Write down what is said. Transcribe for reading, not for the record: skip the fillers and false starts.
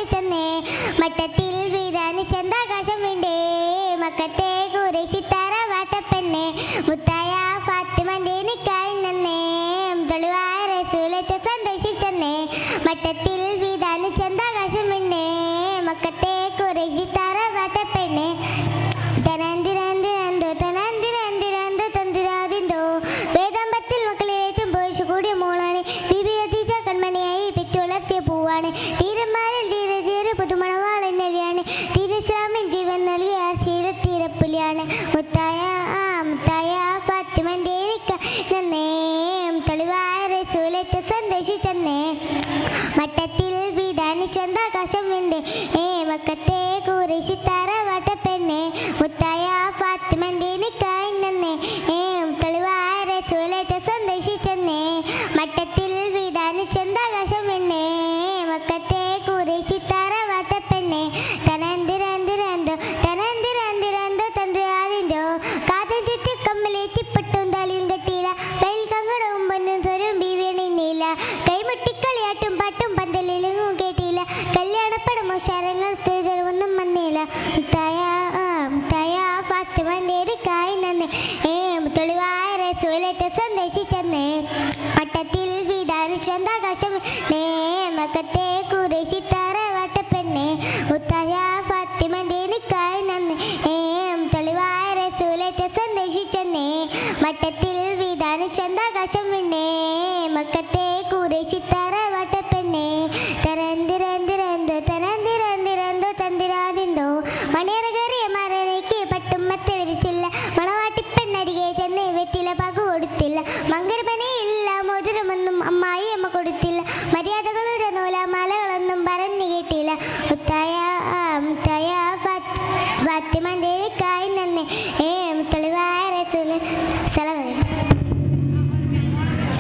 സന്ദർശിച്ചെന്നേ മട്ടത്തിൽ വിധാനിച്ചെന്താകാശം വേണ്ടേ മക്കത്തെ ഖുറൈശി തറവാട്ടപ്പെണ്ണെ മുത്തായ ഫാത്തിമന്റെ നിക്കാഹിൻ നന്നേ തെളിവായ റസൂലത്തെ സന്ദർശിച്ചെന്നേ മട്ടത്തിൽ വിധാനിച്ചെന്താകാശം വേണ്ടേ മക്കത്തെ ഖുറൈശി തറവാട്ടപ്പെണ്ണെ തനന്തിരന്തിരന്തോ തനന്തിരന്തിരന്തോ തന്തിരാതിന്തോ വേദാമ്പത്തിൽ മക്കളെ ഏറ്റവും പോയിച്ചു കൂടിയ മോളാണ് ബിബി ഖദീജ കൺമണിയായി പെറ്റുവളർത്തിയ പൂവാണ് തീരന്മാരിൽ തീരെ തീരെ പുതുമണവാളെന്നലിയാണ് തീരസ്ലാമിൻ ജീവൻ നൽകിയ ശീലത്തീരപ്പുലിയാണ് മുത്തായ ഫാത്തിമന്റെ നന്നേ തെളിവായ റസൂലത്തെ സന്ദർശിച്ചെന്നേ മട്ടത്തിൽ വിധാനിച്ചെന്താകാശം വേണ്ടേ മക്കത്തെ ഖുറൈശി തറവാട്ടപ്പെണ്ണെ മുത്തായ ഫാത്തിമന്റെ നിക്കാഹിൻ നന്നേ തെളിവായ റസൂലത്തെ സന്ദർശിച്ചെന്നേ മട്ടത്തിൽ വിധാനിച്ചെന്താകാശം വേണ്ടേ മക്കത്തെ ഖുറൈശി തറവാട്ടപ്പെണ്ണെ തനന്തിരന്തിരന്തോ തനന്തിരന്തിരന്തോ തന്തിരാതിന്തോ കാതും ചുറ്റും കമ്മലേറ്റിപ്പെട്ടും തലയും കെട്ടിയില്ല കയ്യിൽ കങ്കടവും പൊന്നും സ്വരും ബീവിയണിന്നില്ല കൈമുട്ടിക്കളിയാട്ടും പാട്ടും പന്തലിലും കേട്ടില്ല കല്യാണപ്പടമോ ശരങ്ങൾ സ്ത്രീജനമൊന്നും വന്നില്ല മുത്തായ ഫാത്തിമന്റെ നിക്കാഹിൻ നന്നേ തെളിവായ റസൂലത്തെ സന്ദർശിച്ചെന്നേ മട്ടത്തിൽ വിധാനിച്ചെന്താകാശം മക്കത്തെ ഖുറൈശി തറവാട്ടപ്പെണ്ണെ മുത്തായ ഫാത്തിമന്റെ നിക്കാഹിൻ നന്നേ തെളിവായ റസൂലത്തെ സന്ദർശിച്ചെന്നേ മട്ടത്തിൽ വിധാനിച്ചെന്താകാശം വേണ്ടേ മക്കത്തെ ഖുറൈശി തറവാട്ടപ്പെണ്ണെ തനന്തിരന്തിരന്തോ തനന്തിരന്തിരന്തോ തന്തിരാതിന്തോ മണിയറ കയറിയ മരനേക്ക് പട്ടുമ്മത്തെ വിരിച്ചില്ല മണവാട്ടിപ്പെണ്ണരികെ ചെന്ന് വെറ്റില പകു കൊടുത്തില്ല മങ്കരപ്പനയില്ല മോതിരമൊന്നും അമ്മായി